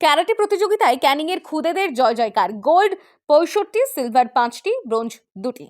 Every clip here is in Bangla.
ক্যারাটে প্রতিযোগিতায় ক্যানিংয়ের খুদেদের জয় জয়কার। গোল্ড ৬৫, সিলভার ৫টি, ব্রোঞ্জ ২টি।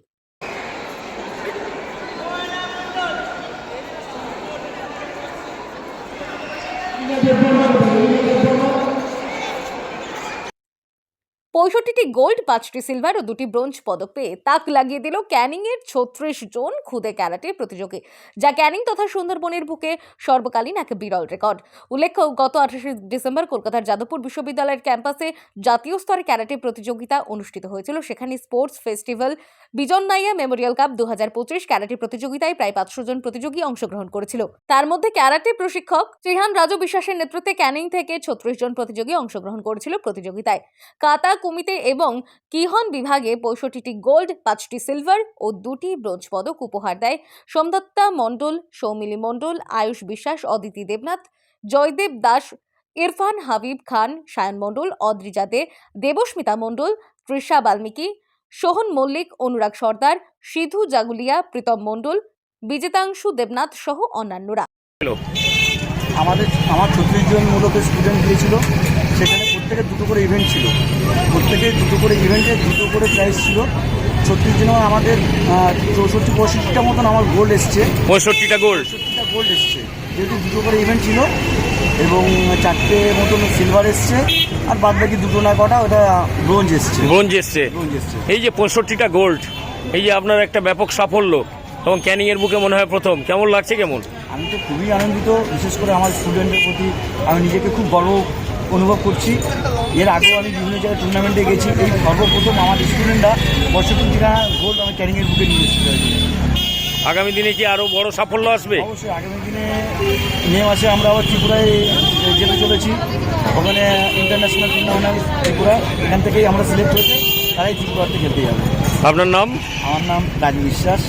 পঁয়ষট্টিটি গোল্ড, ৫টি সিলভার ও ২টি ব্রোঞ্জ পদক পেয়ে তাক লাগিয়ে দিল ক্যানিংয়ের ৩৬ জন খুদে ক্যারাটে প্রতিযোগী, যা ক্যানিং তথা সুন্দরবনের বুকে সর্বকালীন এক বিরল রেকর্ড। উল্লেখ্য, গত ২৮শে ডিসেম্বর কলকাতার যাদবপুর বিশ্ববিদ্যালয়ের ক্যাম্পাসে জাতীয় স্তরে ক্যারাটে প্রতিযোগিতা অনুষ্ঠিত হয়েছিল। সেখানে স্পোর্টস ফেস্টিভ্যাল বিজন নাইয়া মেমোরিয়াল কাপ ২০২৫ ক্যারাটে প্রতিযোগিতায় প্রায় ৫০০ জন প্রতিযোগী অংশগ্রহণ করেছিল। তার মধ্যে ক্যারাটে প্রশিক্ষক ত্রিহান রাজু বিশ্বাসের নেতৃত্বে ক্যানিং থেকে ৩৬ জন প্রতিযোগী অংশগ্রহণ করেছিল প্রতিযোগিতায়। কাতা, কুমিতে এবং কিহন বিভাগে ৬৫টি গোল্ড, ৫টি সিলভার ও ২টি ব্রোঞ্জ পদক উপহার দেয় সোমদত্তা মণ্ডল, সৌমিলি মণ্ডল, আয়ুষ বিশ্বাস, অদিতি দেবনাথ, জয়দেব দাস, ইরফান হাবিব খান, সায়ন মণ্ডল, অদ্রিজা দে, দেবস্মিতা মণ্ডল, তৃষা বাল্মীকি, সোহন মল্লিক, অনুরাগ সর্দার, সিধু জাগুলিয়া, প্রীতম মণ্ডল, বিজেতাংশু দেবনাথ সহ অন্যান্যরা। আমার ৩৬ জন মূলত স্টুডেন্ট গিয়েছিল। সেখানে প্রত্যেকের দুটো করে ইভেন্ট ছিল, প্রত্যেকের দুটো করে ইভেন্টে দুটো করে প্রাইজ ছিল। ৩৬ জন আমাদের ৬৪-৬৫টা মতন আমার গোল্ড এসছে। ৬৫টা গোল্ড এসছে, যেহেতু দুটো করে ইভেন্ট ছিল, এবং 4টে মতন সিলভার এসছে, আর বাদ বাকি দুটো না কটা ওটা ব্রোঞ্জ এসছে। এই যে ৬৫টা গোল্ড, এই যে আপনার একটা ব্যাপক সাফল্য এবং ক্যানিংয়ের বুকে মনে হয় প্রথম, কেমন লাগছে? কেমন? আমি তো খুবই আনন্দিত, বিশেষ করে আমার স্টুডেন্টের প্রতি আমি নিজেকে খুব গর্ব অনুভব করছি। এর আগেও আমি বিভিন্ন জায়গায় টুর্নামেন্টে গেছি, এই সর্বপ্রথম আমার স্টুডেন্টরা ৬৫টা গোল্ড আমি ক্যানিংয়ের বুকে নিয়ে এসেছি। আগামী দিনে কি আরও বড় সাফল্য আসবে? অবশ্যই আগামী দিনে মে মাসে আমরা আবার ত্রিপুরায় যেতে চলেছি। ওখানে ইন্টারন্যাশনাল টুর্নামেন্ট ত্রিপুরা, এখান থেকেই আমরা সিলেক্ট হয়েছে, তারাই ত্রিপুরাতে খেলতে যাবে। আপনার নাম? আমার নাম রাজ বিশ্বাস।